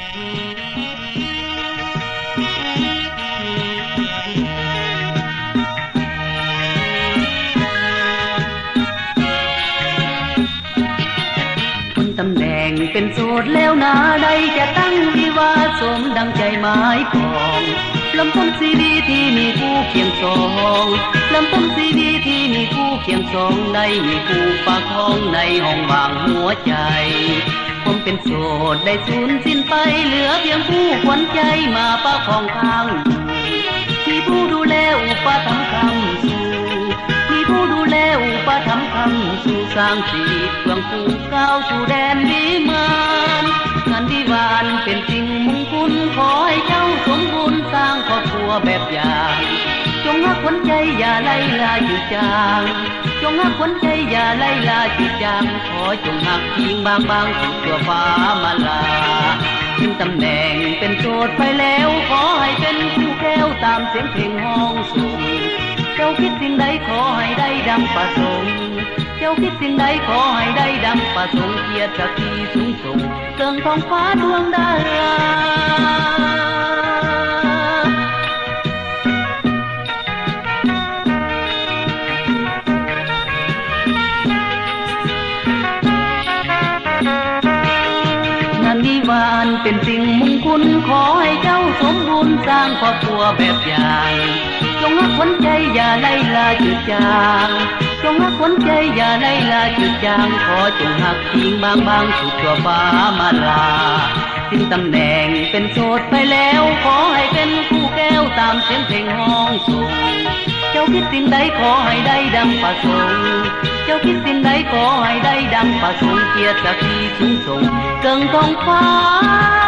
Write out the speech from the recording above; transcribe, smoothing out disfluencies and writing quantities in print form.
ตำแหน่งเป็นโสดแล้วนาใดจะตั้งวิวาสมดังใจหมายปองลำต้นซีดีที่มีคู่เคียงสองลำต้นซีดีที่มีคู่เคียงสองได้มีคู่ปากท้องในห้องว่างหัวใจผมเป็นโสดได้สูญสิ้นไปเหลือเพียงผู้ขวัญใจมาประคองทางมีผู้ดูแลอุปถัมภ์คำสู่มีผู้ดูแลอุปถัมภ์คำสู่สร้างชีวิตเพื่อผู้ก้าวสู่แดนวิมานงานวิวาห์เป็นสิ่งมงคลขอให้เจ้าสมบูรณ์สร้างครอบครัวแบบอย่างจงรักขวัญใจอย่าไล่ลาอยู่จางจงรักขวัญใจอย่าไล่ลาอยู่จางขอจงหักพิงบางสุดตัวฟ้ามาลาขึ้นตำแหน่งเป็นโสดไปแล้วขอให้เป็นคู่แก้วตามเสียงเพลงห้องสูงเจ้าคิดสิ่งใดขอให้ได้ดังประสงค์เจ้าคิดสิ่งใดขอให้ได้ดังประสงค์เกียรติศักดิ์ศรีสูงส่งเกินท้องฟ้าดวงดารางานวิวาห์เป็นสิ่งมงคลขอให้เจ้าสมบูรณ์สร้างครอบครัวแบบอย่างจงรักขวัญใจอย่าไล่ลาจืดจางจงรักขวัญใจอย่าไล่ลาจืดจางขอจงหักพิงบางสุดตัวฟ้ามาลาถึงตำแหน่งเป็นโสดไปแล้วขอให้เป็นคู่แก้วตามเสียงเพลงห้องส่งเจ้าคิดสิ่งใดขอให้ได้ดังประสงค์เจ้าคิดสิ่งใดขอให้ได้ดังประสงค์เกียรติศักดิ์ศรีสูงส่งเกินท้องฟ้า